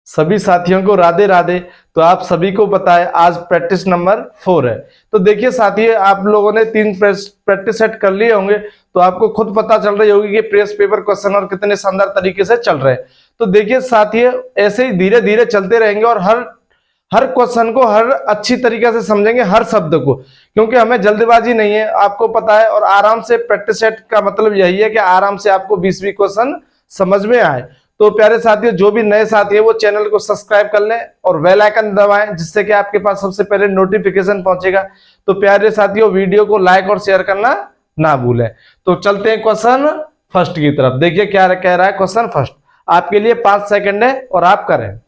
सभी साथियों को राधे राधे। तो आप सभी को पता है आज प्रैक्टिस नंबर 4 है। तो देखिए साथियों, आप लोगों ने 3 प्रैक्टिस सेट कर लिए होंगे, तो आपको खुद पता चल रही होगी कि प्रेस पेपर क्वेश्चन और कितने शानदार तरीके से चल रहे हैं। तो देखिए साथियों, ऐसे ही धीरे धीरे चलते रहेंगे और हर क्वेश्चन को हर अच्छी तरीके से समझेंगे, हर शब्द को, क्योंकि हमें जल्दबाजी नहीं है, आपको पता है। और आराम से प्रैक्टिस सेट का मतलब यही है कि आराम से आपको 20 क्वेश्चन समझ में आए। तो प्यारे साथियों, जो भी नए साथी है वो चैनल को सब्सक्राइब कर लें और बेल आइकन दबाएं, जिससे कि आपके पास सबसे पहले नोटिफिकेशन पहुंचेगा। तो प्यारे साथियों, वीडियो को लाइक और शेयर करना ना भूलें। तो चलते हैं क्वेश्चन फर्स्ट की तरफ। देखिए क्या कह रहा है क्वेश्चन फर्स्ट। आपके लिए 5 सेकंड है और आप करें।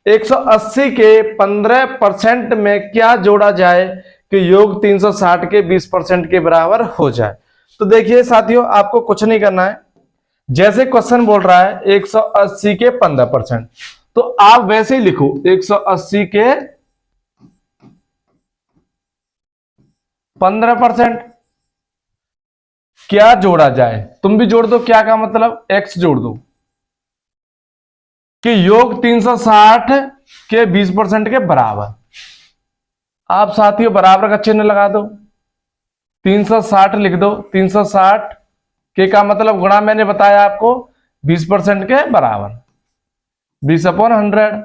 180 के 15% में क्या जोड़ा जाए कि योग 360 के 20% के बराबर हो जाए। तो देखिए साथियों, आपको कुछ नहीं करना है। जैसे क्वेश्चन बोल रहा है 180 के 15%, तो आप वैसे ही लिखो 180 के 15% क्या जोड़ा जाए। तुम भी जोड़ दो, क्या का मतलब x जोड़ दो कि योग 360 के 20% के बराबर। आप साथियों बराबर का चिन्ह लगा दो, 360 लिख दो। 360 के का मतलब गुणा, मैंने बताया आपको 20% के बराबर, 20/100।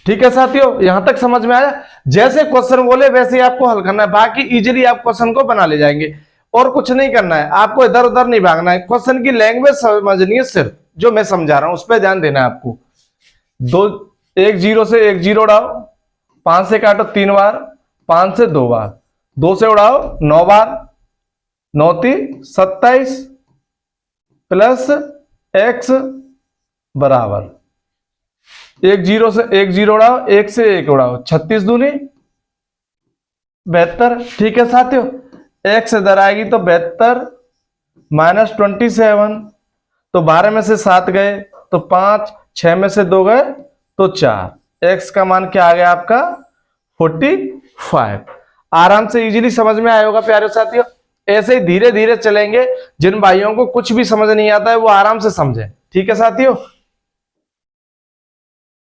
ठीक है साथियों, यहां तक समझ में आया। जैसे क्वेश्चन बोले वैसे ही आपको हल करना है, बाकी इजीली आप क्वेश्चन को बना ले जाएंगे और कुछ नहीं करना है। आपको इधर उधर नहीं भागना है, क्वेश्चन की लैंग्वेज समझनी है, सिर्फ जो मैं समझा रहा हूं उस पर ध्यान देना है आपको। 1 0 से 1 0 उड़ाओ, 5 से काटो 3 बार, 5 से 2 बार, 2 से उड़ाओ 9 बार, 9 3 27 प्लस x बराबर 1 0 से 1 0 उड़ाओ, 1 से 1 उड़ाओ, 36 दूनी 72। ठीक है साथियों, x इधर आएगी तो 72 माइनस 27, तो 12 में से 7 गए तो 5, 6 में से 2 गए तो 4। x का मान क्या आ गया आपका 45। आराम से इजीली समझ में आया होगा प्यारे साथियों। ऐसे ही धीरे धीरे चलेंगे, जिन भाइयों को कुछ भी समझ नहीं आता है वो आराम से समझें। ठीक है साथियों।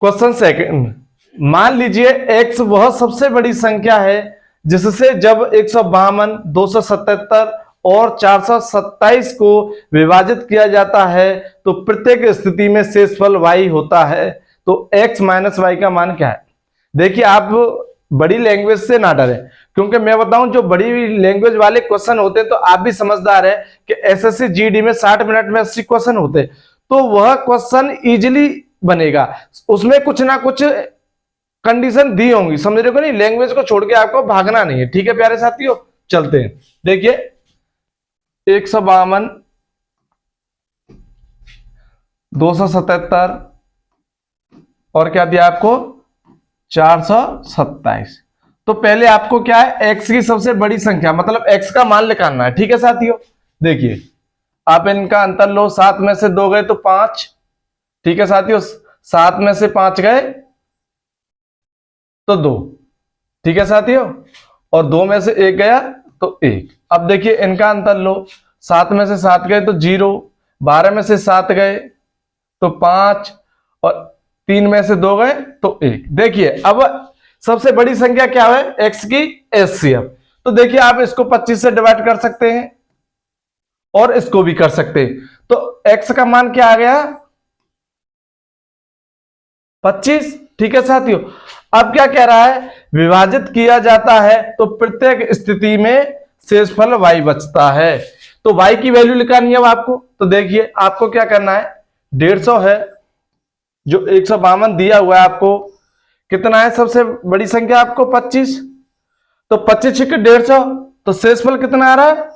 क्वेश्चन सेकंड, मान लीजिए x वह सबसे बड़ी संख्या है जिससे जब 152, 277 और 427 को विभाजित किया जाता है तो प्रत्येक स्थिति में शेषफल y होता है। तो x माइनस y का मान क्या है। देखिए, आप बड़ी लैंग्वेज से ना डरें, क्योंकि मैं बताऊं जो बड़ी लैंग्वेज वाले क्वेश्चन होते हैं तो आप भी समझदार है कि एसएससी जीडी में 60 मिनट में 80 क्वेश्चन होते, तो वह क्वेश्चन इजीली बनेगा। उसमें कुछ ना कुछ कंडीशन दी होंगी, समझ रहे हो नहीं। लैंग्वेज को छोड़ के आपको भागना नहीं है। ठीक है प्यारे साथियों, चलते हैं। देखिए 152, 277 और क्या दिया आपको 427। तो पहले आपको क्या है, x की सबसे बड़ी संख्या मतलब x का मान निकालना है। ठीक है साथियों, देखिए आप इनका अंतर लो, 7 में से 2 गए तो 5। ठीक है साथियों, 7 में से 5 गए तो 2। ठीक है साथियों, और 2 में से 1 गया तो 1। अब देखिए इनका अंतर लो, 7 में से 7 गए तो 0, 12 में से 7 गए तो 5 और 3 में से 2 गए तो 1। देखिए अब सबसे बड़ी संख्या क्या है, x की एचसीएफ। तो देखिए आप इसको 25 से डिवाइड कर सकते हैं और इसको भी कर सकते हैं। तो x का मान क्या आ गया 25। ठीक है साथियों, अब क्या कह रहा है, विभाजित किया जाता है तो प्रत्येक स्थिति में शेषफल y बचता है। तो y की वैल्यू निकालनी है अब आपको। तो देखिए आपको क्या करना है, 150 है जो 152 दिया हुआ है आपको, कितना है सबसे बड़ी संख्या आपको 25, तो 25 के 150, तो शेषफल कितना आ रहा है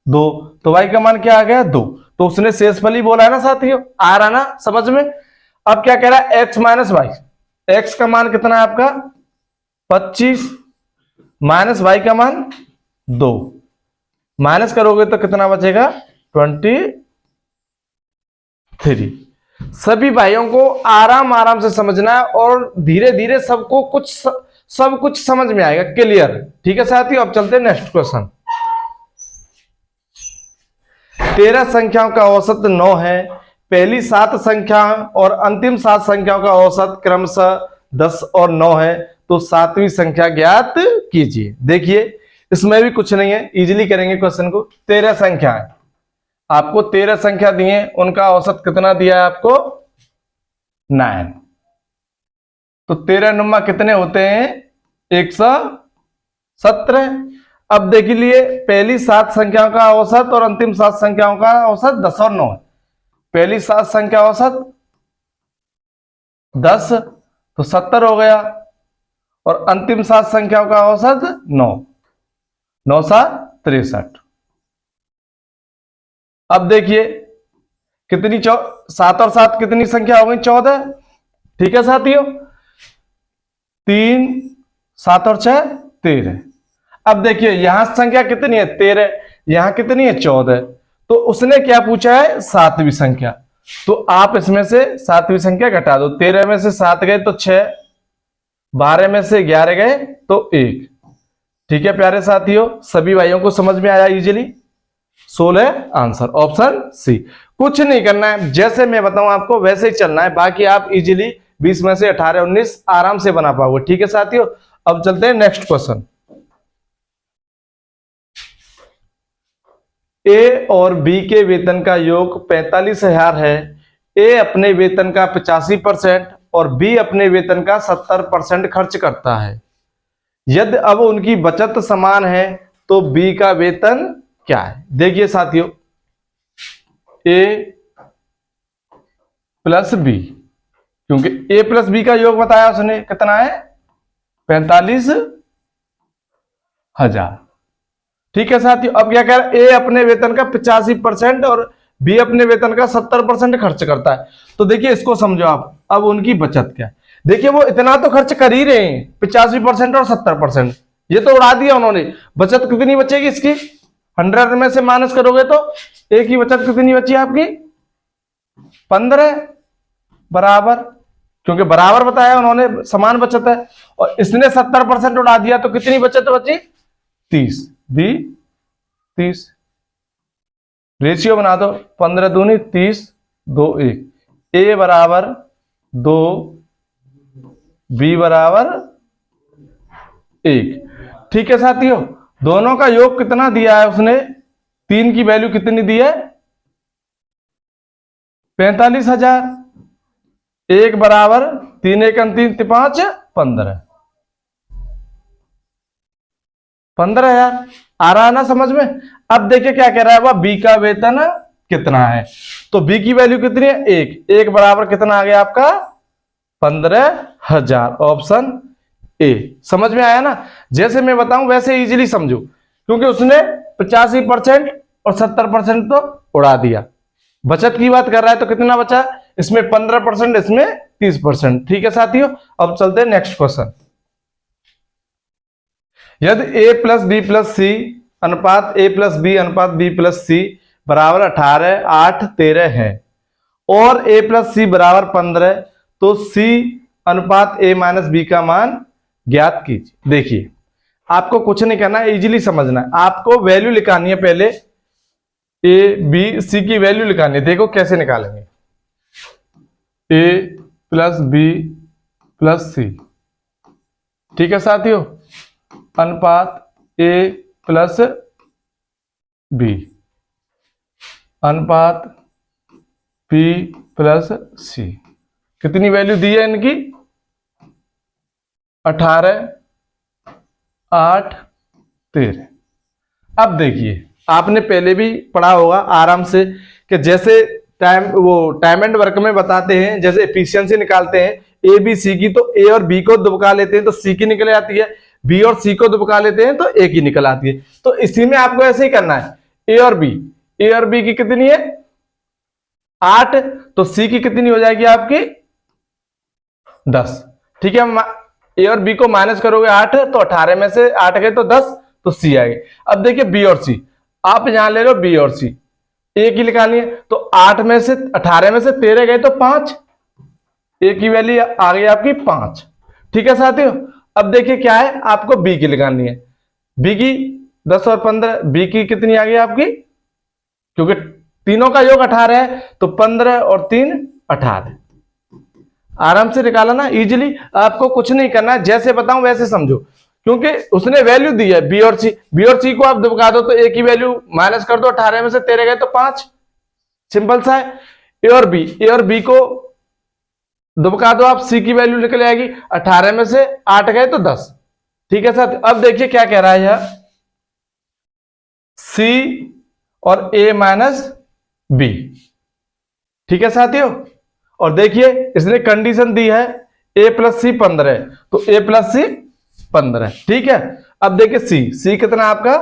2। तो y का मान क्या आ गया 2। तो उसने शेषफल ही बोला है ना साथियों, आ रहा ना समझ में। अब क्या कह रहा है x माइनस वाई, x का मान कितना है आपका 25 माइनस y का मान 2, माइनस करोगे तो कितना बचेगा 23। सभी भाइयों को आराम से समझना है और धीरे धीरे सबको सब कुछ समझ में आएगा, क्लियर। ठीक है साथियों, अब चलते हैं नेक्स्ट क्वेश्चन। 13 संख्याओं का औसत 9 है, पहली 7 संख्याओं और अंतिम 7 संख्याओं का औसत क्रमशः 10 और 9 है, तो 7वीं संख्या ज्ञात कीजिए। देखिए इसमें भी कुछ नहीं है, इजीली करेंगे क्वेश्चन को। 13 संख्या है, आपको 13 संख्या दिए, उनका औसत कितना दिया है आपको 9। तो 13 नुमा कितने होते हैं 117। अब देख लिए पहली 7 संख्याओं का औसत और अंतिम 7 संख्याओं का औसत 10 और 9 है। पहली 7 संख्या औसत 10 तो 70 हो गया, और अंतिम 7 संख्याओं का औसत 9, 9 7 63। अब देखिए कितनी 7 और 7 कितनी संख्या हो गई 14। ठीक है साथियों, 3 7 और 6 13। अब देखिए यहां संख्या कितनी है 13, यहां कितनी है 14, तो उसने क्या पूछा है 7वीं संख्या। तो आप इसमें से 7वीं संख्या घटा दो। 13 में से 7 गए तो 6, 12 में से 11 गए तो 1। ठीक है प्यारे साथियों, सभी भाइयों को समझ में आया इजीली। 16 answer option C. कुछ नहीं करना है, जैसे मैं बताऊं आपको वैसे ही चलना है, बाकी आप इजीली 20 में से 18 19 आराम से बना पाओगे। ठीक है साथियों, अब चलते हैं नेक्स्ट क्वेश्चन। ए और बी के वेतन का योग 45,000 है। ए अपने वेतन का 85% और बी अपने वेतन का 70% खर्च करता है। यदि अब उनकी बचत समान है तो बी का वेतन क्या है। देखिए साथियों, ए प्लस बी, क्योंकि ए प्लस बी का योग बताया उसने कितना है 45,000। ठीक है साथियों, अब क्या कह रहा है ए अपने वेतन का 85% और बी अपने वेतन का 70% खर्च करता है। तो देखिए इसको समझो आप, अब उनकी बचत क्या है। देखिए वो इतना तो खर्च कर ही रहे हैं 85% और 70%, ये तो उड़ा दिया उन्होंने। बचत कितनी बचेगी इसकी, 100 में से माइनस करोगे तो ए की बचत कितनी बची आपकी 15 बराबर, क्योंकि बराबर बताया उन्होंने, समान बचत है। और इसने 70% उड़ा दिया तो कितनी बचत बची 30, बी 30। रेशियो बना दो, 15 दूनी 30, 2 1, ए बराबर 2, बी बराबर 1। ठीक है साथियों, दोनों का योग कितना दिया है उसने, 3 की वैल्यू कितनी दी है 45,000। 1 बराबर 3 1 3 5 15, 15,000 आ रहा है ना समझ में। अब देखिए क्या कह रहा है वह बी का वेतन कितना है, तो बी की वैल्यू कितनी है 1, 1 बराबर कितना आ गया आपका 15,000, ऑप्शन ए। समझ में आया ना, जैसे मैं बताऊं वैसे इजीली समझो, क्योंकि उसने 85% और 70% तो उड़ा दिया। बचत की बात कर रहा है तो कितना बचा, इसमें 15%, इसमें 30%। ठीक है साथियों, अब चलते हैं नेक्स्ट क्वेश्चन। यदि a प्लस बी प्लस सी अनुपात a प्लस बी अनुपात b प्लस सी बराबर 18 8 13 है और a प्लस सी बराबर 15, तो c अनुपात a माइनस बी का मान ज्ञात कीजिए। देखिए आपको कुछ नहीं करना है, इजीली समझना है। आपको वैल्यू निकालनी है, पहले a b c की वैल्यू निकालनी है। देखो कैसे निकालेंगे, a प्लस बी प्लस सी। ठीक है साथियों, अनुपात a प्लस बी अनुपात b प्लस सी। कितनी वैल्यू दी है इनकी 18 8 13। अब देखिए आपने पहले भी पढ़ा होगा आराम से कि जैसे टाइम एंड वर्क में बताते हैं, जैसे एफिशिएंसी निकालते हैं ए बी सी की, तो ए और बी को दुबका लेते हैं तो सी की निकल आती है, बी और सी को दुबका लेते हैं तो ए की निकल आती है। तो इसी में आपको ऐसे ही करना है, ए और बी की कितनी है 8, तो सी की कितनी हो जाएगी आपकी 10। ठीक है, ए और बी को माइनस करोगे 8, तो 18 में से 8 गए तो 10, तो सी आएगी। अब देखिए बी और सी, आप यहां ले लो बी और सी, ए की निकालनी है, तो 8 में से 18 में से 13 गए तो 5, ए की वैल्यू आ गई आपकी 5। ठीक है साथियों, अब देखिए क्या है, आपको बी की निकालनी है। बी की 10 और 15, बी की कितनी आ गई आपकी, क्योंकि तीनों का योग 18 है, तो 15 और 3 18। आराम से निकाला ना इजीली। आपको कुछ नहीं करना है, जैसे बताऊं वैसे समझो, क्योंकि उसने वैल्यू दी है बी और सी। बी और सी को आप दबका दो तो ए की वैल्यू माइनस कर दो, 18 में से 13 गए तो 5, सिंपल सा है। ए और बी को दबका दो आप, सी की वैल्यू निकल आएगी, 18 में से 8 गए तो 10। ठीक है साथ। अब देखिए क्या कह रहा है यह, सी और ए माइनस बी। ठीक है साथियों। और देखिए इसने कंडीशन दी है ए प्लस सी 15, तो ए प्लस सी 15। ठीक है। अब देखिए सी कितना आपका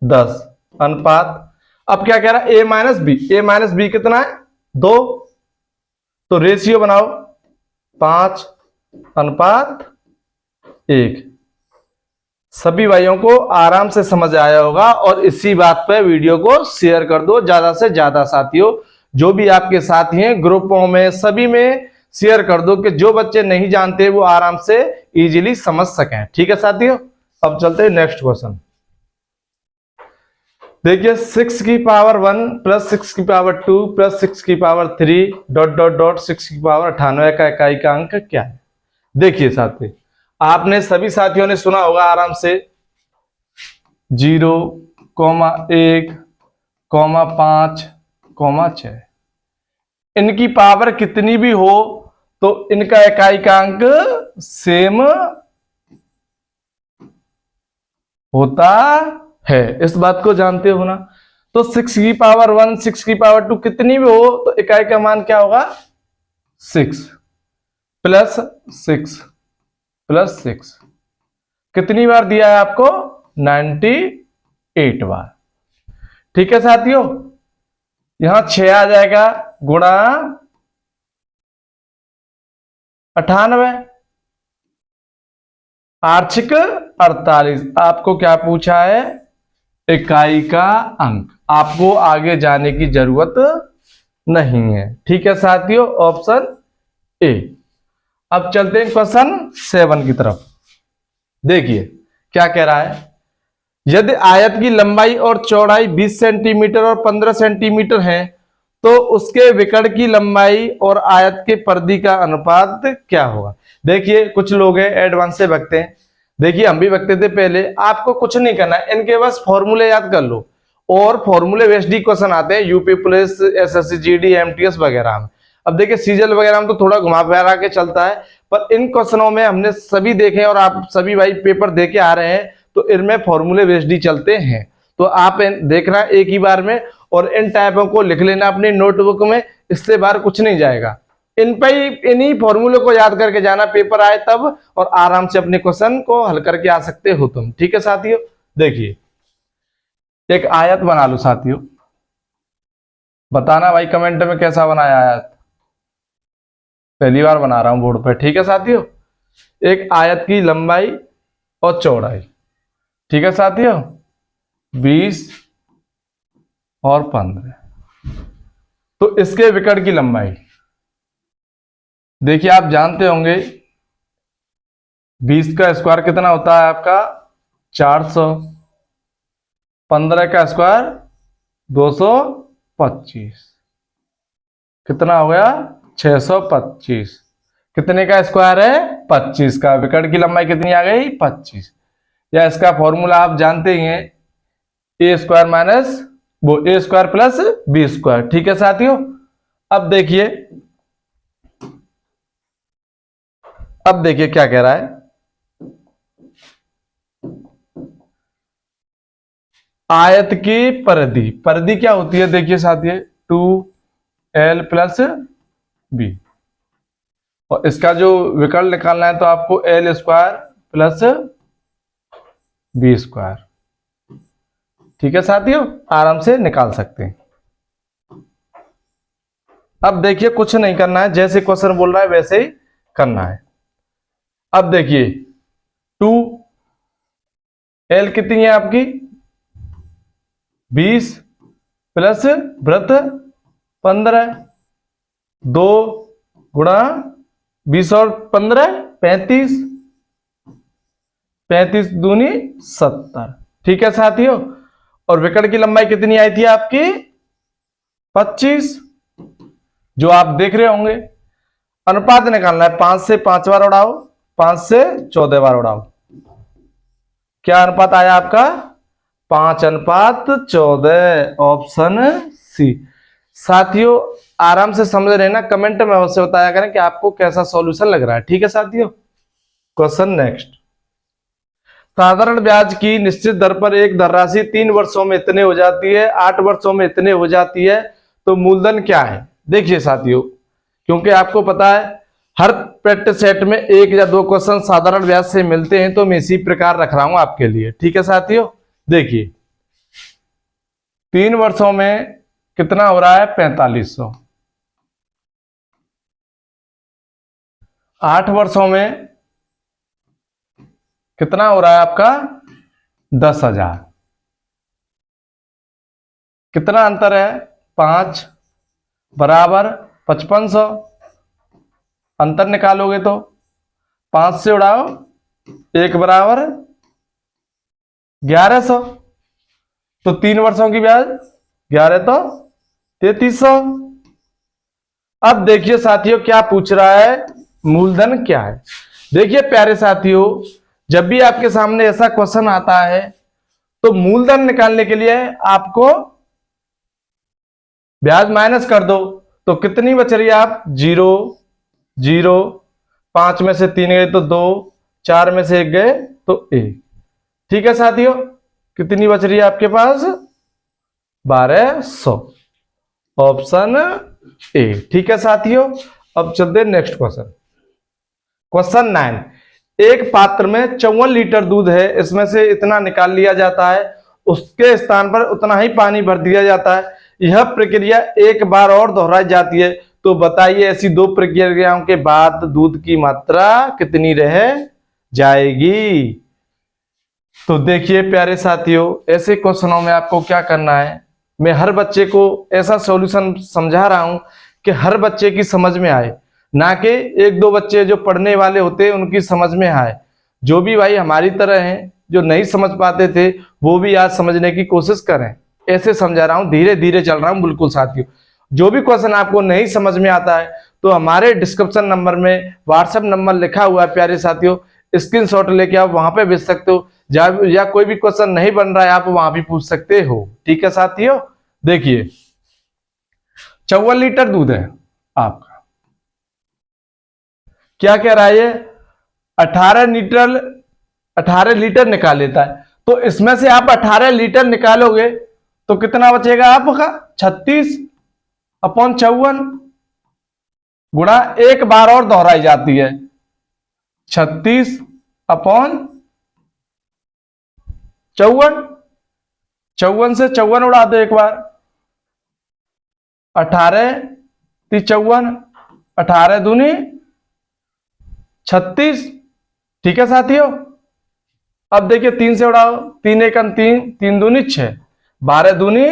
10 अनुपात, अब क्या कह रहा है ए माइनस बी कितना है 2, तो रेशियो बनाओ 5 अनुपात 1। सभी भाइयों को आराम से समझ आया होगा, और इसी बात पे वीडियो को शेयर कर दो ज्यादा से ज्यादा साथियों। जो भी आपके साथी हैं ग्रुपों में सभी में शेयर कर दो, कि जो बच्चे नहीं जानते वो आराम से इजीली समझ सकें। ठीक है साथियों। अब चलते हैं नेक्स्ट क्वेश्चन। देखिए 6 की पावर 1 प्लस 6 की पावर 2 प्लस 6 की पावर 3 डॉट डॉट डॉट 6 की पावर 98 का इकाई का अंक क्या है। देखिए साथी, आपने सभी साथियों ने सुना होगा आराम से 0, 1, 5, 6। इनकी पावर कितनी भी हो तो इनका इकाई का अंक सेम होता है, इस बात को जानते हो ना। तो 6 की पावर 1 6 की पावर 2 कितनी भी हो तो इकाई का मान क्या होगा 6 प्लस 6 प्लस 6। कितनी बार दिया है आपको 98 बार। ठीक है साथियों। यहां 6 आ जाएगा गुणा 98, आर्थिक 48। आपको क्या पूछा है इकाई का अंक, आपको आगे जाने की जरूरत नहीं है। ठीक है साथियों, ऑप्शन ए। अब चलते हैं क्वेश्चन 7 की तरफ। देखिए क्या कह रहा है, यदि आयत की लंबाई और चौड़ाई 20 सेंटीमीटर और 15 सेंटीमीटर है तो उसके विकर्ण की लंबाई और आयत के परिधि का अनुपात क्या होगा। देखिए कुछ लोग हैं एडवांस से बकते हैं, देखिए हम भी बकते थे पहले। आपको कुछ नहीं करना है, इनके बस फॉर्मूले याद कर लो, और फॉर्मूले बेस्ड ही क्वेश्चन आते हैं UP police, SSC GD, MTS वगैरह में। अब देखिए सीजल वगैरह में तो थोड़ा घुमा फिरा के चलता है, पर इन क्वेश्चनों में हमने सभी देखे और आप सभी भाई पेपर दे के आ रहे हैं, तो इनमें फॉर्मूले बेस्ड ही चलते हैं। तो आप देखना एक ही बार में, और इन टाइपों को लिख लेना अपनी नोटबुक में, इससे बाहर कुछ नहीं जाएगा। इन पे इन्हीं फॉर्मूले को याद करके जाना, पेपर आए तब, और आराम से अपने क्वेश्चन को हल करके आ सकते हो तुम। ठीक है साथियों। देखिए एक आयत बना लो साथियों, बताना भाई कमेंट में कैसा बनाया आयत, पहली बार बना रहा हूं बोर्ड पर। ठीक है साथियों। एक आयत की लंबाई और चौड़ाई, ठीक है साथियों, 20 और 15। तो इसके विकर्ण की लंबाई देखिए आप जानते होंगे 20 का स्क्वायर कितना होता है आपका 400, 15 का स्क्वायर 225, कितना हो गया 625। कितने का स्क्वायर है 25 का, विकर्ण की लंबाई कितनी आ गई 25। या इसका फॉर्मूला आप जानते ही हैं, ए स्क्वायर माइनस वो ए स्क्वायर प्लस बी स्क्वायर। ठीक है साथियों। अब देखिए क्या कह रहा है, आयत की परिधि क्या होती है, देखिए साथियों 2l प्लस बी, और इसका जो विकर्ण निकालना है तो आपको L square plus B square. ठीक है साथियों, आराम से निकाल सकते हैं। अब देखिए कुछ नहीं करना है, जैसे क्वेश्चन बोल रहा है वैसे ही करना है। अब देखिए 2l कितनी है आपकी 20 प्लस वृत्त 15, 2 गुणा 20 और 15 35, 35 दूनी 70। ठीक है साथियों। और विकर्ण की लंबाई कितनी आई थी आपकी 25, जो आप देख रहे होंगे। अनुपात निकालना है, 5 से 5 बार उड़ाओ, 5 से 14 बार उड़ाओ। क्या अनुपात आया आपका? 5:14, ऑप्शन सी। साथियों आराम से समझ रहे ना, कमेंट में अवश्य बताया करें कि आपको कैसा सॉल्यूशन लग रहा है। ठीक है साथियों। Question next. साधारण ब्याज की निश्चित दर पर एक धनराशि 3 वर्षों में इतने हो जाती है, 8 वर्षों में इतने हो जाती है, तो मूलधन क्या है? देखिए साथियों, क्योंकि आपको पता है हर प्रैक्टिस सेट में 1 या 2 क्वेश्चन साधारण ब्याज से मिलते हैं, तो मैं इसी प्रकार रख रहा हूं आपके लिए। ठीक है साथियों। देखिए 3 वर्षों में कितना हो रहा है? 4500। 8 वर्षों में कितना हो रहा है आपका? 10,000। कितना अंतर है? 5 बराबर 5500। अंतर निकालोगे तो 5 से उड़ाओ, 1 बराबर 1100। तो 3 वर्षों की ब्याज 11 तो 3300। अब देखिए साथियों क्या पूछ रहा है, मूलधन क्या है। देखिए प्यारे साथियों, जब भी आपके सामने ऐसा क्वेश्चन आता है तो मूलधन निकालने के लिए आपको ब्याज माइनस कर दो, तो कितनी बच रही है? आप 0 0, 5 में से 3 गए तो 2, 4 में से 1 गए तो 1। ठीक है साथियों, कितनी बच रही है आपके पास? 1200, ऑप्शन ए। ठीक है साथियों। अब चलते हैं नेक्स्ट क्वेश्चन। क्वेश्चन 9। एक पात्र में 54 लीटर दूध है, इसमें से इतना निकाल लिया जाता है, उसके स्थान पर उतना ही पानी भर दिया जाता है। यह प्रक्रिया एक बार और दोहराई जाती है, तो बताइए ऐसी 2 प्रक्रियाओं के बाद दूध की मात्रा कितनी रह जाएगी? तो देखिए प्यारे साथियों, ऐसे क्वेश्चनों में आपको क्या करना है, मैं हर बच्चे को ऐसा सॉल्यूशन समझा रहा हूं कि हर बच्चे की समझ में आए, ना कि 1-2 बच्चे जो पढ़ने वाले होते हैं उनकी समझ में आए। जो भी भाई हमारी तरह हैं, जो नहीं समझ पाते थे, वो भी आज समझने की कोशिश करें। ऐसे समझा रहा हूं, धीरे धीरे चल रहा हूं। बिल्कुल साथियों, जो भी क्वेश्चन आपको नहीं समझ में आता है तो हमारे डिस्क्रिप्शन नंबर में व्हाट्सएप नंबर लिखा हुआ है प्यारे साथियों, स्क्रीनशॉट लेके आप वहां पे भेज सकते हो, या कोई भी क्वेश्चन नहीं बन रहा है आप वहां भी पूछ सकते हो। ठीक है साथियों। देखिए 54 लीटर दूध है आपका, क्या कह रहा है ये? 18 लीटर निकाल लेता है, तो इसमें से आप 18 लीटर निकालोगे तो कितना बचेगा आपका? 36/54 गुणा एक बार और दोहराई जाती है, 36/54। 54 से 54 उड़ा दो एक बार, 18×3=54, 18 दूनी 36। ठीक है साथियों। अब देखिए 3 से उड़ाओ, 3×1=3, 3 दूनी 6, 12 दूनी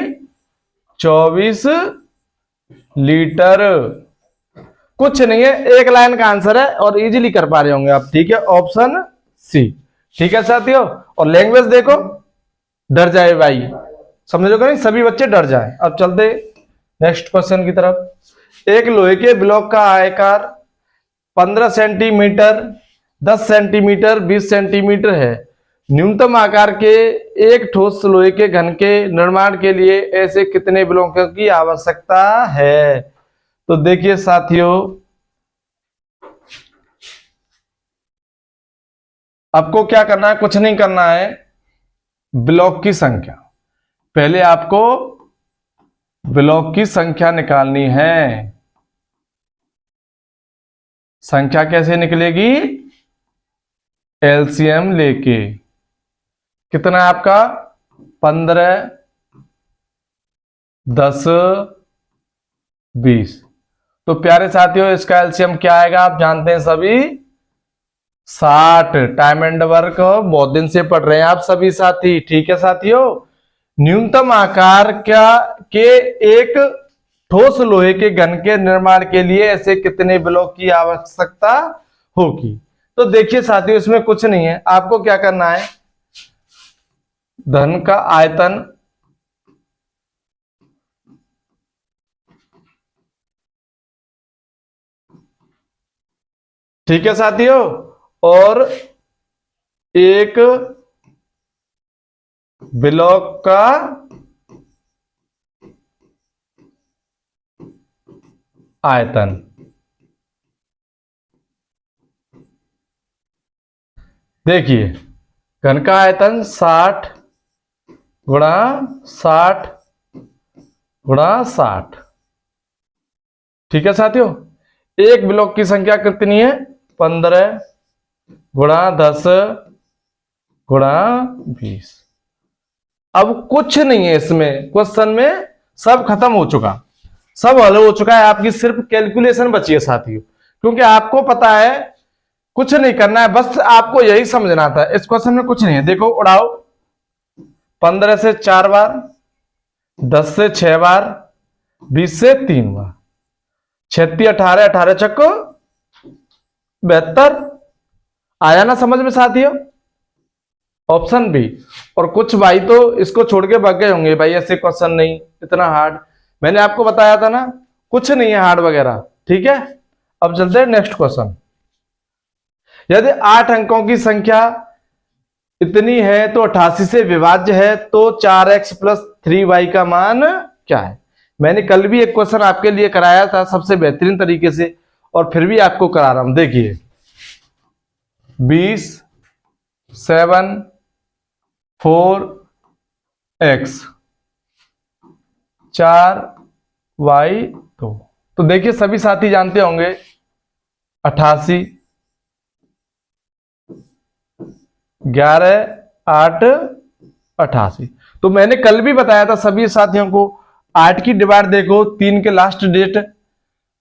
24 लीटर। कुछ नहीं है, एक लाइन का आंसर है और इजीली कर पा रहे होंगे आप। ठीक है, ऑप्शन सी। ठीक है साथियों। और लैंग्वेज देखो, डर जाए भाई, समझोगे नहीं, सभी बच्चे डर जाए। अब चलते नेक्स्ट क्वेश्चन की तरफ। एक लोहे के ब्लॉक का आयकार 15 सेंटीमीटर, 10 सेंटीमीटर, 20 सेंटीमीटर है। न्यूनतम आकार के एक ठोस लोहे के घन के निर्माण के लिए ऐसे कितने ब्लॉकों की आवश्यकता है? तो देखिए साथियों, आपको क्या करना है? कुछ नहीं करना है। ब्लॉक की संख्या, पहले आपको ब्लॉक की संख्या निकालनी है। संख्या कैसे निकलेगी? एलसीएम लेके। कितना है आपका? 15, 10, 20। तो प्यारे साथियों इसका एलसीएम क्या आएगा? आप जानते हैं सभी, 60। टाइम एंड वर्क बहुत दिन से पढ़ रहे हैं आप सभी साथी। ठीक है साथियों। न्यूनतम आकार के एक ठोस लोहे के घन के निर्माण के लिए ऐसे कितने ब्लॉक की आवश्यकता होगी? तो देखिए साथियों, इसमें कुछ नहीं है, आपको क्या करना है, घन का आयतन ठीक है साथियों, और एक ब्लॉक का आयतन। देखिए घन का आयतन 60 गुणा 60 गुणा 60। ठीक है साथियों, एक ब्लॉक की संख्या कितनी है? 15 गुणा 10 गुणा 20। अब कुछ नहीं है इसमें, क्वेश्चन में सब खत्म हो चुका, सब हल हो चुका है, आपकी सिर्फ कैलकुलेशन बची है साथियों। क्योंकि आपको पता है कुछ नहीं करना है, बस आपको यही समझना था। इस क्वेश्चन में कुछ नहीं है। देखो उड़ाओ, 15 से 4 बार, 10 से 6 बार, 20 से 3 बार, 36 18 18 चक्को 72। आया ना समझ में साथियों? Option B. और कुछ भाई तो इसको छोड़ के भाग गए होंगे, भाई ऐसे क्वेश्चन नहीं, इतना हार्ड। मैंने आपको बताया था ना, कुछ नहीं है हार्ड वगैरह। ठीक है, अब चलते हैं नेक्स्ट क्वेश्चन। यदि 8 अंकों की संख्या इतनी है तो 88 से विभाज्य है, तो 4x प्लस 3y का मान क्या है? मैंने कल भी एक क्वेश्चन आपके लिए कराया था सबसे बेहतरीन तरीके से, और फिर भी आपको करा रहा हूं। देखिए 20 7 4x 4y 2। तो देखिए सभी साथी जानते होंगे 88 11 8 88। तो मैंने कल भी बताया था सभी साथियों को, 8 की डिवाइड देखो 3 के लास्ट डेट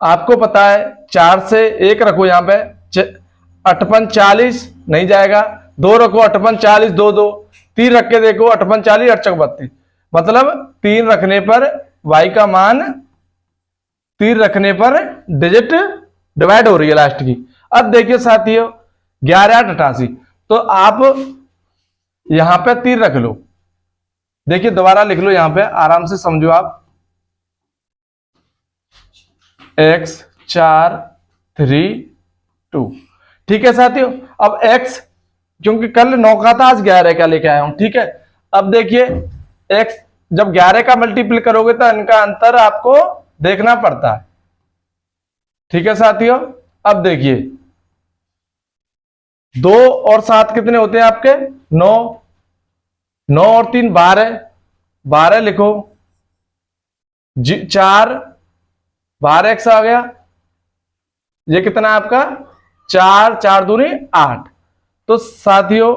आपको पता है, 4 से 1 रखो यहां पे, 58 40 नहीं जाएगा, 2 रखो 58 40 2 2, 3 रख के देखो 58 40 8 चक 32। मतलब 3 रखने पर y का मान, 3 रखने पर डिजिट डिवाइड हो रही है लास्ट की। अब देखिए साथियों 11 8 88, तो आप यहां पे 3 रख लो। देखिए दोबारा लिख लो यहां पे, आराम से समझो आप, x 4 3 2। ठीक है साथियों, अब x क्योंकि कल 9 का था, आज 11 का लेके आया हूं। ठीक है, अब देखिए x जब 11 का मल्टीप्लाई करोगे तो इनका अंतर आपको देखना पड़ता है। ठीक है साथियों, अब देखिए 2 और 7 कितने होते हैं आपके? 9, 9 और 3 12, 12 लिखो, 4 12x आ गया, ये कितना है आपका? 4 4 दूनी 8। तो साथियों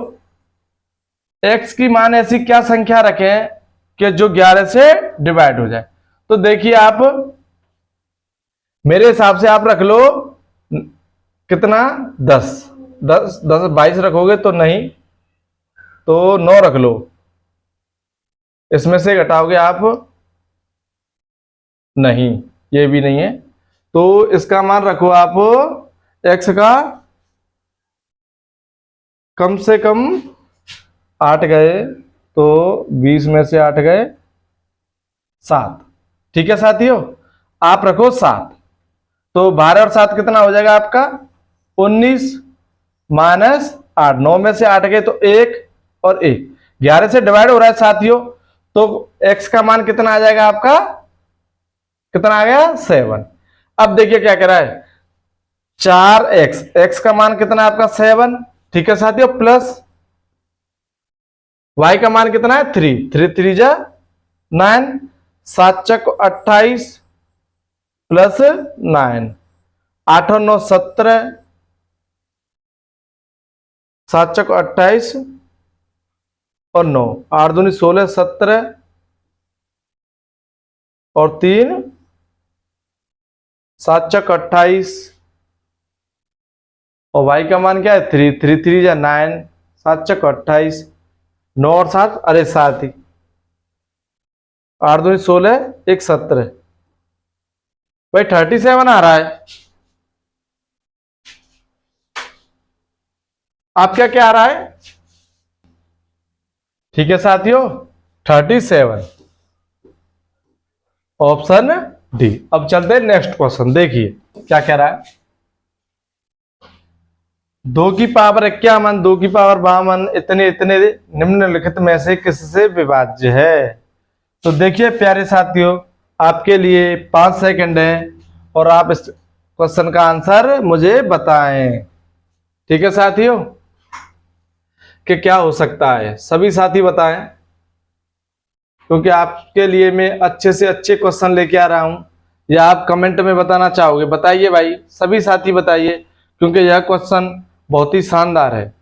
x की मान ऐसी क्या संख्या रखें कि जो 11 से डिवाइड हो जाए? तो देखिए आप मेरे हिसाब से आप रख लो कितना, 10 10 10 22 रखोगे तो नहीं, तो 9 रख लो, इसमें से घटाओगे आप, नहीं ये भी नहीं है, तो इसका मान रखो आप x का कम से कम 8 गए, तो 20 में से 8 गए 7। ठीक है साथियों, आप रखो 7, तो 12 और 7 कितना हो जाएगा आपका? 19 माइनस 8, 9 में से 8 गए तो 1 और 1, 11 से डिवाइड हो रहा है साथियों, तो x का मान कितना आ जाएगा आपका? कितना आ गया? 7। अब देखिए क्या कह रहा है, 4x, x का मान कितना है आपका? 7। ठीक है साथियों, प्लस y का मान कितना है? 3 3 3 जा 9, 7 चक 28 प्लस 9, 8 और 9 17, 7 चक 28 और 9, 8 दूनी 16 17 और 3 7 चक 28, और y का मान क्या है? 3 3 3 जा 9, 7 चक 28, 9 और 7 अरे 7 ही, 8 दूनी 16 1 17, भाई 37 आ रहा है। आप क्या क्या आ रहा है? ठीक है साथियों 37, ऑप्शन डी। अब चलते हैं नेक्स्ट क्वेश्चन, देखिए क्या कह रहा है। 2 की पावर 51, 2 की पावर 52 इतने इतने निम्नलिखित में से किससे विभाज्य है? तो देखिए प्यारे साथियों, आपके लिए 5 सेकंड है और आप इस क्वेश्चन का आंसर मुझे बताएं। ठीक है साथियों, कि क्या हो सकता है? सभी साथी बताएं, क्योंकि आपके लिए मैं अच्छे से अच्छे क्वेश्चन लेके आ रहा हूं। या आप कमेंट में बताना चाहोगे? बताइए भाई, सभी साथी बताइए, क्योंकि यह क्वेश्चन बहुत ही शानदार है।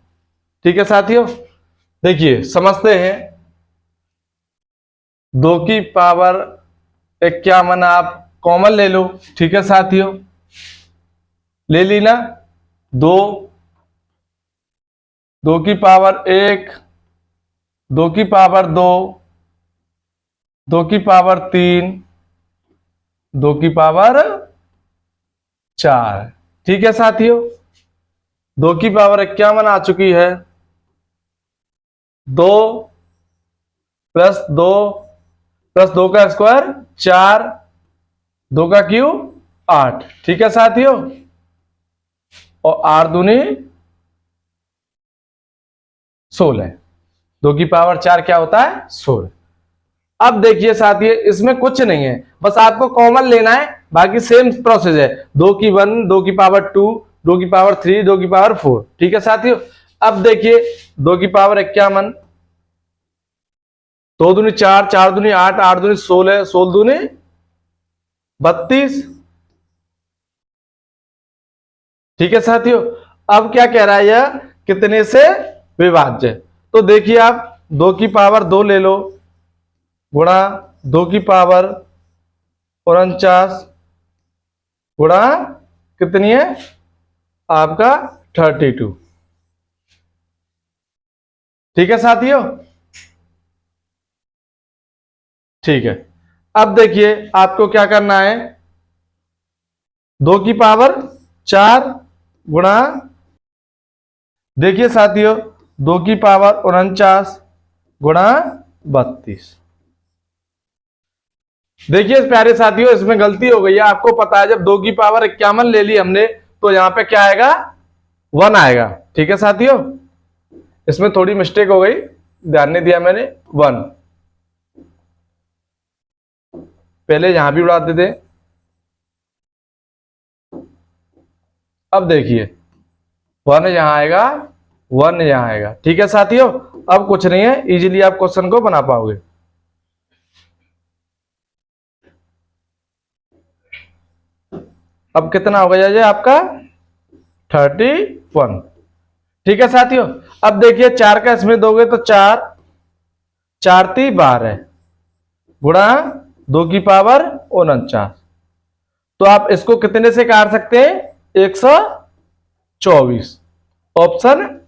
ठीक है साथियों, देखिए समझते हैं। 2 की पावर 51 आप कॉमन ले लो। ठीक है साथियों, ले ली ना? 2, 2 की पावर 1, 2 की पावर 2, 2 की पावर 3, 2 की पावर 4। ठीक है साथियों, 2 की पावर 51 आ चुकी है। 2 प्लस 2 प्लस 2 का स्क्वायर 4, 2 का क्यूब 8। ठीक है साथियों, और 8 दूनी 16। 2 की पावर 4 क्या होता है? 16। अब देखिए साथियों, इसमें कुछ नहीं है, बस आपको कॉमन लेना है, बाकी सेम प्रोसेस है। 2 की 1, 2 की पावर 2, 2 की पावर 3, 2 की पावर 4। ठीक है साथियों, अब देखिए 2 की पावर 51, 2 दूनी 4, 4 दूनी 8, 8 दूनी 16, 16 दूनी 32। ठीक है साथियों, अब क्या कह रहा है यह? कितने से विभाज्य? तो देखिए आप 2 की पावर 2 ले लो, गुणा 2 की पावर 49 गुणा कितनी है आपका? 32। ठीक है साथियों, ठीक है। अब देखिए आपको क्या करना है? 2 की पावर 4 गुणा, देखिए साथियों 2 की पावर 49 गुणा 32। देखिए प्यारे साथियों, इसमें गलती हो गई है, आपको पता है जब 2 की पावर 51 ले ली हमने, तो यहां पे क्या आएगा? 1 आएगा। ठीक है साथियों, इसमें थोड़ी मिस्टेक हो गई, ध्यान नहीं दिया मैंने। 1 पहले यहां भी उड़ाते थे। अब देखिए 1 यहां आएगा, 1 यहां आएगा। ठीक है साथियों, अब कुछ नहीं है, इजीली आप क्वेश्चन को बना पाओगे। अब कितना हो गया ये आपका? 31। ठीक है साथियों, अब देखिए 4 का इसमें दोगे तो 4, 4 × 12 गुणा 2 की पावर 49। तो आप इसको कितने से काट सकते हैं? 124, ऑप्शन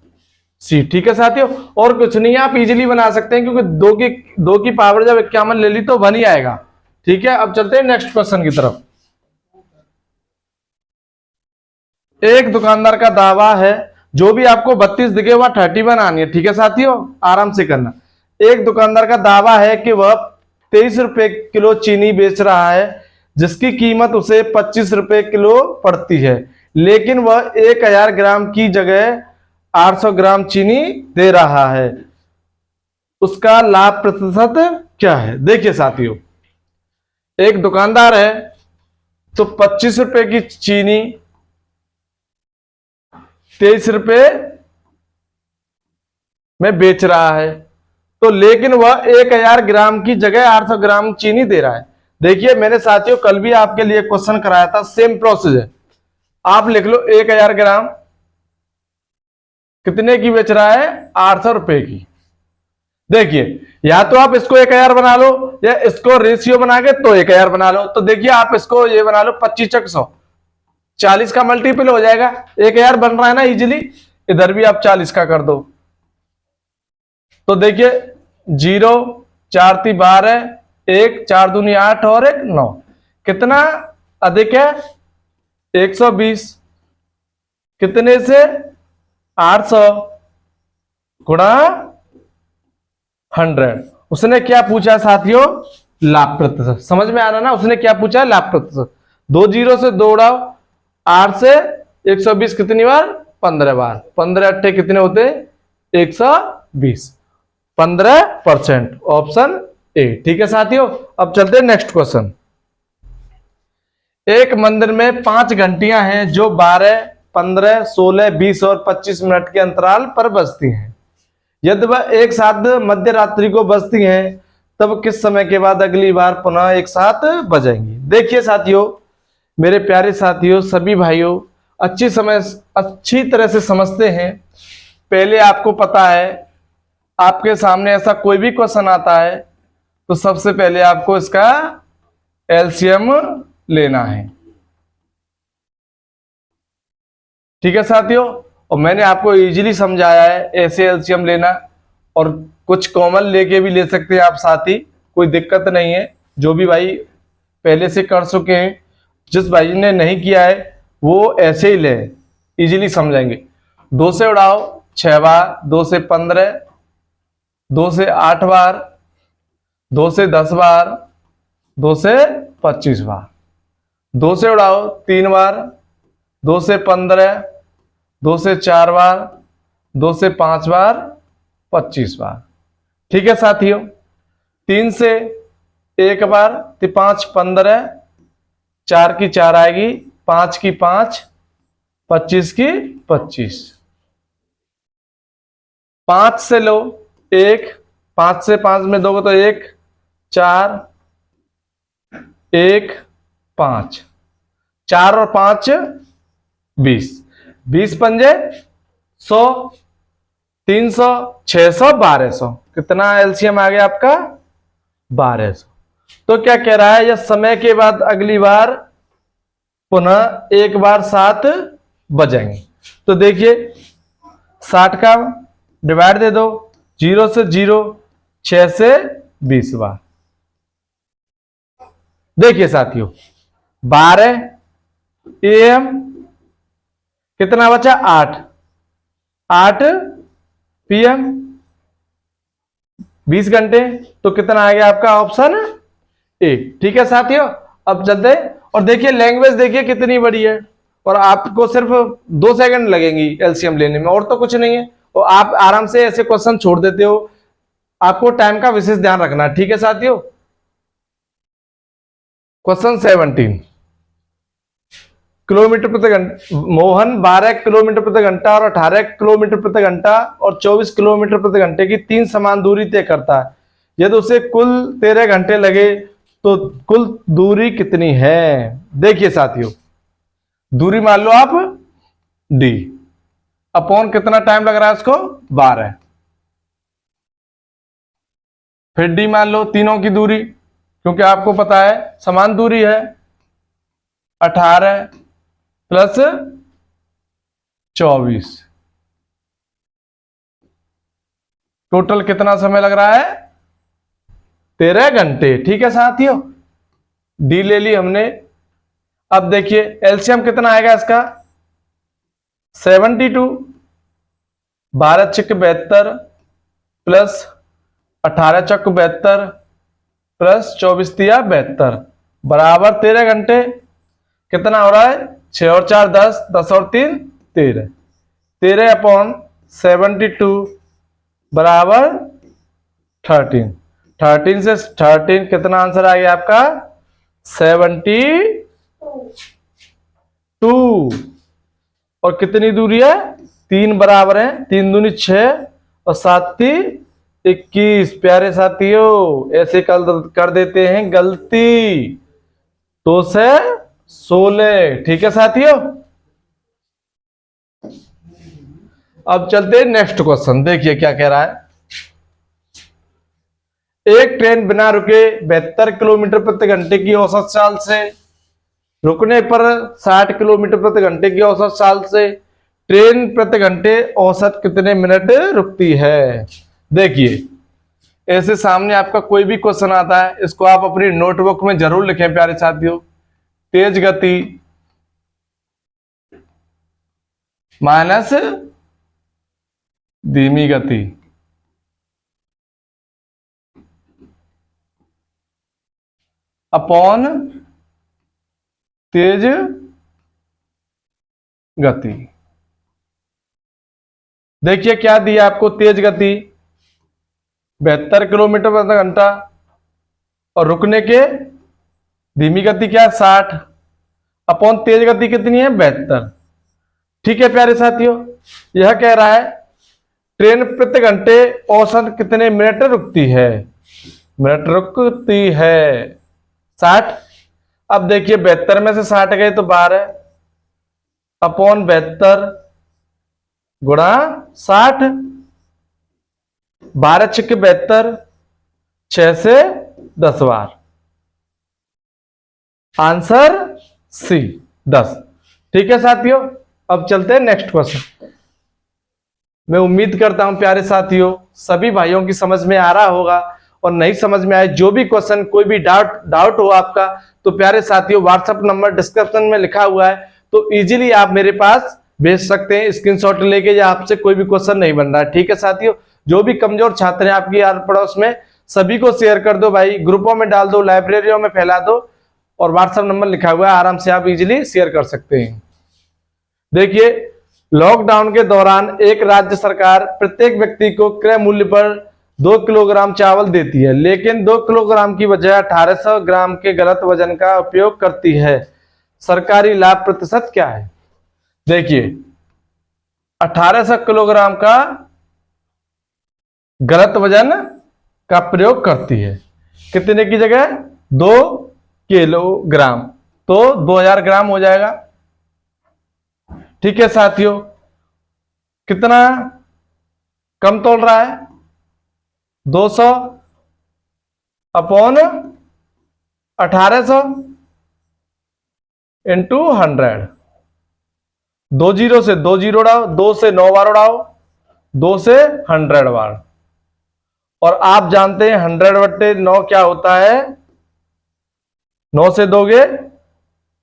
सी। ठीक है साथियों, और कुछ नहीं है, आप इजीली बना सकते हैं, क्योंकि 2 की पावर जब 51 ले ली तो 1 ही आएगा। ठीक है, अब चलते हैं नेक्स्ट क्वेश्चन की तरफ। एक दुकानदार का दावा है, जो भी आपको 32 दिखे वह 31 आनी है। ठीक है साथियों, आराम से करना। एक दुकानदार का दावा है कि वह 23 रुपए किलो चीनी बेच रहा है, जिसकी कीमत उसे 25 रुपए किलो पड़ती है, लेकिन वह 1000 ग्राम की जगह 800 ग्राम चीनी दे रहा है। उसका लाभ प्रतिशत क्या है? देखिए साथियों, एक दुकानदार है तो 25 रुपए की चीनी 23 रुपए में बेच रहा है, तो लेकिन वह 1000 ग्राम की जगह 800 ग्राम चीनी दे रहा है। देखिए मैंने साथियों कल भी आपके लिए क्वेश्चन कराया था, सेम प्रोसेस है। आप लिख लो 1000 ग्राम कितने की बेच रहा है? 800 रुपए की। देखिए या तो आप इसको 1000 बना लो, या इसको रेशियो बना के तो 1000 बना लो। तो देखिए आप इसको ये बना लो 25 × 100, 40 का मल्टीपल हो जाएगा। 1000 बन रहा है ना इजीली, इधर भी आप 40 का कर दो। तो देखिए 0, 4 × 12, 1, 4 दूनी 8 और 1 9, कितना अधिक है? 120। कितने से? 800 गुणा 100। उसने क्या पूछा साथियों? लाभ प्रतिशत। समझ में आ रहा ना, उसने क्या पूछा? लाभ प्रतिशत। 2 0 से 2 उड़ाओ, 8 से 120 कितनी बार? 15 बार, 15 अट्ठे कितने होते? 120, 15%, ऑप्शन ए। ठीक है साथियों, अब चलते हैं नेक्स्ट क्वेश्चन। एक मंदिर में 5 घंटियां हैं जो 12, 15, 16, 20 और 25 मिनट के अंतराल पर बजती हैं। यदि वह एक साथ मध्य रात्रि को बजती हैं, तब किस समय के बाद अगली बार पुनः एक साथ बजेंगी? देखिए साथियों, मेरे प्यारे साथियों, सभी भाइयों अच्छी तरह से समझते हैं। पहले आपको पता है, आपके सामने ऐसा कोई भी क्वेश्चन आता है तो सबसे पहले आपको इसका एलसीएम लेना है। ठीक है साथियों, और मैंने आपको इजीली समझाया है ऐसे एलसीएम लेना, और कुछ कॉमन लेके भी ले सकते हैं आप साथी, कोई दिक्कत नहीं है। जो भी भाई पहले से कर चुके हैं, जिस भाई ने नहीं किया है वो ऐसे ही ले, इजीली समझेंगे। 2 से उड़ाओ 6 बार, 2 से 15, 2 से 8 बार, 2 से 10 बार, 2 से 25 बार। 2 से उड़ाओ 3 बार, 2 से 15, 2 से 4 बार, 2 से 5 बार, 25 बार। ठीक है साथियों, 3 से 1 बार, 5 15, 4 की 4 आएगी, 5 की 5, 25 की 25। 5 से लो 1, 5 से 5 में दोगे तो 1, 4, 1, 5, 4 और 5 20, 20 पंजे 100, 300, 600, 1200। कितना एलसीएम आ गया आपका? 1200। तो क्या कह रहा है? यह समय के बाद अगली बार पुनः एक बार साथ बजेंगे। तो देखिए 60 का डिवाइड दे दो, 0 से 0, 6 से 20 बार। देखिए साथियों 12 AM, कितना बचा? 8 PM, 20 घंटे। तो कितना आ गया आपका? Option A. ठीक है साथियों, अब चलते, और देखिए लैंग्वेज देखिए कितनी बड़ी है, और आपको सिर्फ 2 सेकंड लगेंगी एलसीएम लेने में, और तो कुछ नहीं है। और आप आराम से ऐसे क्वेश्चन छोड़ देते हो, आपको टाइम का विशेष ध्यान रखना। ठीक है साथियों, क्वेश्चन 17, किलोमीटर प्रति घंटा। मोहन 12 किलोमीटर प्रति घंटा और 18 किलोमीटर प्रति घंटा और 24 किलोमीटर प्रति घंटे की 3 समान दूरी तय करता है। यदि उसे कुल 13 घंटे लगे तो कुल दूरी कितनी है? देखिए साथियों, दूरी मान लो आप डी, अपॉन कितना टाइम लग रहा है उसको? 12। फिर डी मान लो तीनों की दूरी, क्योंकि आपको पता है समान दूरी है। 18 प्लस 24, टोटल कितना समय लग रहा है? 13 घंटे। ठीक है साथियों, डी ले ली हमने। अब देखिए एलसीएम कितना आएगा इसका? 72, 12 छक 72 प्लस 18 चक 72 प्लस 24 तिया 72 बराबर 13 घंटे। कितना हो रहा है? 6 और 4 10, 10 और 3 13, 13 अपॉन 72 बराबर 13। 13 से 13 कितना आंसर आ गया आपका? 72। और कितनी दूरी है? 3 बराबर है, 3 दूनी 6 और 7 ती 21। प्यारे साथियों ऐसे कर देते हैं गलती। 2 से 16। ठीक है साथियों, अब चलते हैं नेक्स्ट क्वेश्चन। देखिए क्या कह रहा है। एक ट्रेन बिना रुके 72 किलोमीटर प्रति घंटे की औसत चाल से, रुकने पर 60 किलोमीटर प्रति घंटे की औसत चाल से ट्रेन प्रति घंटे औसत कितने मिनट रुकती है? देखिए ऐसे सामने आपका कोई भी क्वेश्चन आता है, इसको आप अपनी नोटबुक में जरूर लिखें प्यारे साथियों। तेज गति माइनस धीमी गति, अपॉन तेज गति। देखिए क्या दिया आपको, तेज गति 72 किलोमीटर प्रति घंटा और रुकने के धीमी गति क्या है 60 अपॉन तेज गति कितनी है 72। ठीक है प्यारे साथियों, यह कह रहा है ट्रेन प्रति घंटे औसत कितने मिनट रुकती है, मिनट रुकती है 60। अब देखिए 72 में से 60 गए तो 12 अपॉन 72 गुणा 60, 12 छिक 72, 6 से 10 बार, आंसर सी 10। ठीक है साथियों, अब चलते हैं नेक्स्ट क्वेश्चन। मैं उम्मीद करता हूं प्यारे साथियों सभी भाइयों की समझ में आ रहा होगा, और नहीं समझ में आए जो भी क्वेश्चन कोई भी डाउट हो आपका तो प्यारे साथियों व्हाट्सएप नंबर डिस्क्रिप्शन में लिखा हुआ है, तो इजीली आप मेरे पास भेज सकते हैं स्क्रीनशॉट लेके, या आपसे कोई भी क्वेश्चन नहीं बन रहा है। ठीक है साथियों, जो भी कमजोर छात्र हैं आपकी यार पड़ोस में सभी को शेयर कर दो भाई, ग्रुपों में डाल दो, लाइब्रेरियों में फैला दो, और व्हाट्सएप नंबर लिखा हुआ है आराम से आप इजीली शेयर कर सकते हैं। देखिए लॉकडाउन के दौरान एक राज्य सरकार प्रत्येक व्यक्ति को क्रय मूल्य पर 2 किलोग्राम चावल देती है, लेकिन 2 किलोग्राम की बजाय 1800 ग्राम के गलत वजन का उपयोग करती है। सरकारी लाभ प्रतिशत क्या है? देखिए 1800 किलोग्राम का गलत वजन का प्रयोग करती है, कितने की जगह 2 किलोग्राम, तो 2000 ग्राम हो जाएगा। ठीक है साथियों, कितना कम तोल रहा है 200 अपॉन 1800 इंटू 100, 2 जीरो से 2 जीरो उड़ाओ, 2 से 9 बार उड़ाओ, 2 से 100 बार, और आप जानते हैं 100/9 क्या होता है, 9 से दोगे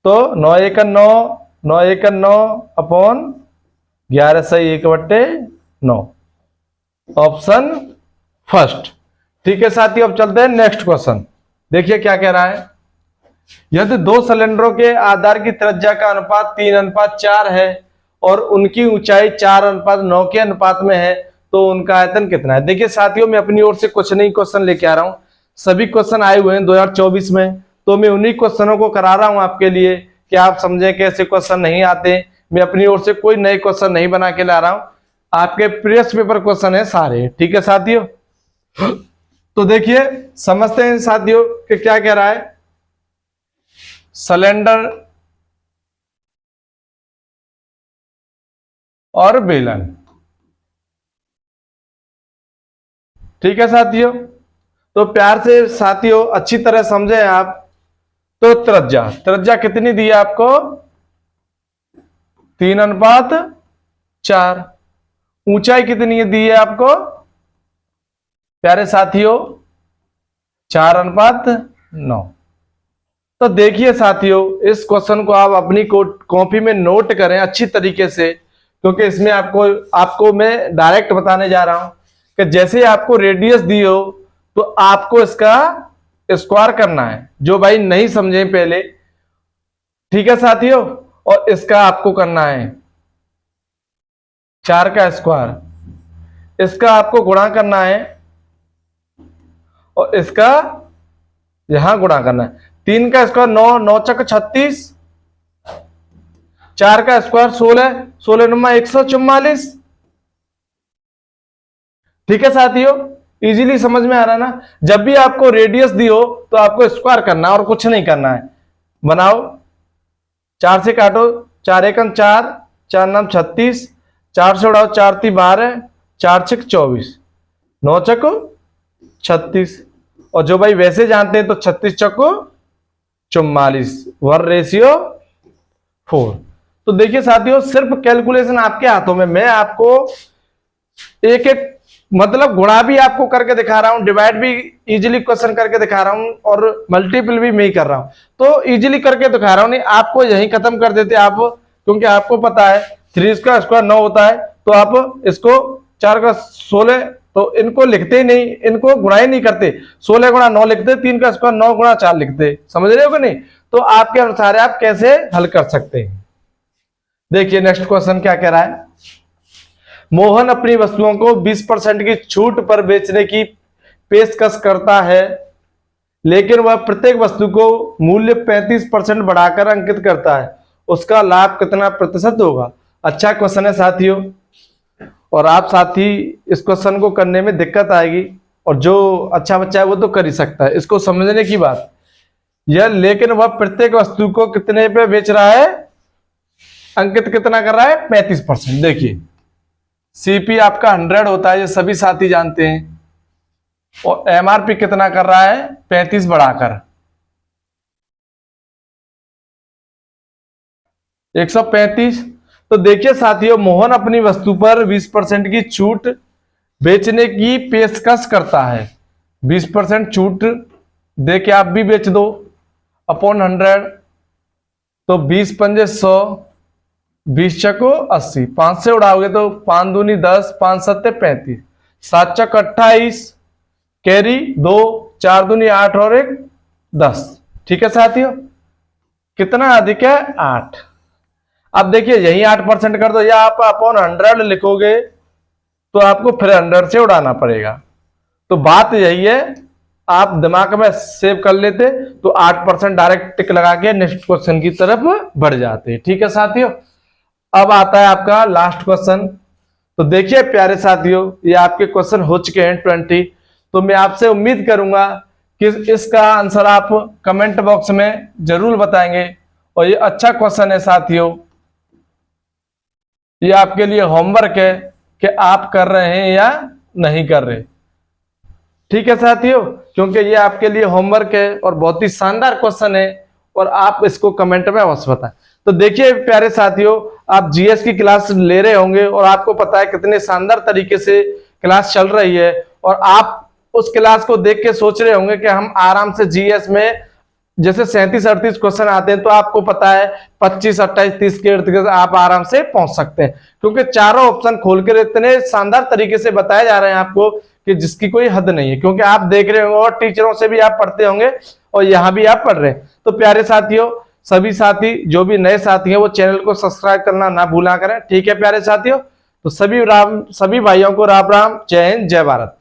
तो 9 एक 9, 9 एक 9 अपॉन 11 से 1/9, ऑप्शन फर्स्ट। ठीक है साथियों, अब चलते हैं नेक्स्ट क्वेश्चन। देखिए क्या कह रहा है, यदि 2 सिलेंडरों के आधार की त्रिज्या का अनुपात 3:4 है और उनकी ऊंचाई 4:9 के अनुपात में है तो उनका आयतन कितना है। देखिए साथियों मैं अपनी ओर से कुछ नहीं क्वेश्चन लेके आ रहा हूं, सभी क्वेश्चन आए हुए हैं 2024 में, तो मैं उन्हीं क्वेश्चनों को करा रहा हूं आपके लिए कि आप समझें कि ऐसे क्वेश्चन नहीं आते। मैं अपनी ओर से कोई नए क्वेश्चन नहीं बना के ला रहा हूं, आपके प्रीवियस पेपर क्वेश्चन है सारे। ठीक है साथियों, तो देखिए समझते हैं साथियों कि क्या कह रहा है। सिलेंडर और बेलन, ठीक है साथियों, तो प्यार से साथियों अच्छी तरह समझे आप। तो त्रिज्या कितनी दी है आपको 3:4, ऊंचाई कितनी दी है आपको प्यारे साथियों 4:9। तो देखिए साथियों इस क्वेश्चन को आप अपनी कॉपी में नोट करें अच्छी तरीके से, क्योंकि इसमें आपको मैं डायरेक्ट बताने जा रहा हूं कि जैसे आपको रेडियस दी हो तो आपको इसका स्क्वायर करना है, जो भाई नहीं समझे पहले। ठीक है साथियों, और इसका आपको करना है 4 का स्क्वायर, इसका आपको गुणा करना है और इसका यहां गुणा करना है। 3 का स्क्वायर 9, 9 चक 36, 4 का स्क्वायर 16, 16 9 144। ठीक है साथियों, इजीली समझ में आ रहा ना। जब भी आपको रेडियस दी हो तो आपको स्क्वायर करना और कुछ नहीं करना है। बनाओ, 4 से काटो, 4 एकम 4, 4 9 36, 4 से उड़ाओ 4 3 12, 4 6 24, 9 चक 36, और जो भाई वैसे जानते हैं तो 36 चक्को 44, 1:4। तो देखिए साथियों सिर्फ कैलकुलेशन आपके हाथों में, मैं आपको एक एक मतलब गुणा भी आपको करके दिखा रहा हूं, डिवाइड भी इजीली क्वेश्चन करके दिखा रहा हूं, और मल्टीपल भी मैं ही कर रहा हूं, तो इजीली करके दिखा रहा हूं। नहीं आपको यही खत्म कर देते आप, क्योंकि आपको पता है 3 का स्क्वायर 9 होता है, तो आप इसको 4 का 16, तो इनको लिखते ही नहीं, इनको गुणा ही नहीं करते, 16 गुणा 9 लिखते, 3 का स्क्वायर 9 गुणा 4 लिखते। समझ रहे हो कि नहीं? तो आपके अनुसार आप कैसे हल कर सकते हैं। देखिए नेक्स्ट क्वेश्चन क्या कह रहा है, मोहन अपनी वस्तुओं को 20% की छूट पर बेचने की पेशकश करता है, लेकिन वह प्रत्येक वस्तु को मूल्य 35% बढ़ाकर अंकित करता है। उसका लाभ कितना प्रतिशत होगा? अच्छा क्वेश्चन है साथियों, और आप साथी इस क्वेश्चन को करने में दिक्कत आएगी, और जो अच्छा बच्चा है वो तो कर ही सकता है। इसको समझने की बात यह, लेकिन वह प्रत्येक वस्तु को कितने पे बेच रहा है? अंकित कितना कर रहा है? 35%। देखिए सीपी आपका 100 होता है, ये सभी साथी जानते हैं, और एमआरपी कितना कर रहा है? 35 बढ़ाकर 135। तो देखिए साथियों, मोहन अपनी वस्तु पर 20% की छूट बेचने की पेशकश करता है। 20% छूट दे के आप भी बेच दो अपॉन 100, तो 20 पंजे 100, 20 चको 80, 5 से उड़ाओगे तो 5 दूनी 10, 5 सत्ते 35, 7 चक 28, कैरी 2, 4 दूनी 8 और 1 10। ठीक है साथियों, कितना अधिक है? 8। अब देखिए यही 8% कर दो, या आप अपॉन 100 लिखोगे तो आपको फिर 100 से उड़ाना पड़ेगा। तो बात यही है, आप दिमाग में सेव कर लेते तो 8% डायरेक्ट टिक लगा के नेक्स्ट क्वेश्चन की तरफ बढ़ जाते। ठीक है साथियों, अब आता है आपका लास्ट क्वेश्चन। तो देखिए प्यारे साथियों, ये आपके क्वेश्चन हो चुके हैं 20। तो मैं आपसे उम्मीद करूंगा कि इसका आंसर आप कमेंट बॉक्स में जरूर बताएंगे। और ये अच्छा क्वेश्चन है साथियों, ये आपके लिए होमवर्क है कि आप कर रहे हैं या नहीं कर रहे। ठीक है साथियों, क्योंकि ये आपके लिए होमवर्क है और बहुत ही शानदार क्वेश्चन है, और आप इसको कमेंट में अवश्य बताएं। तो देखिए प्यारे साथियों, आप जीएस की क्लास ले रहे होंगे और आपको पता है कितने शानदार तरीके से क्लास चल रही है, और आप उस क्लास को देख के सोच रहे होंगे कि हम आराम से जीएस में जैसे 37-38 क्वेश्चन आते हैं, तो आपको पता है 25, 28, 30 के इर्द गिर्द आप आराम से पहुंच सकते हैं, क्योंकि चारों ऑप्शन खोलकर इतने शानदार तरीके से बताए जा रहे हैं आपको कि जिसकी कोई हद नहीं है। क्योंकि आप देख रहे होंगे और टीचरों से भी आप पढ़ते होंगे और यहां भी आप पढ़ रहे हैं। तो प्यारे साथियों, सभी साथी जो भी नए साथी हैं वो चैनल को सब्सक्राइब करना ना भूला करें। ठीक है प्यारे साथियों, तो सभी भाइयों को राम राम, जय हिंद, जय भारत।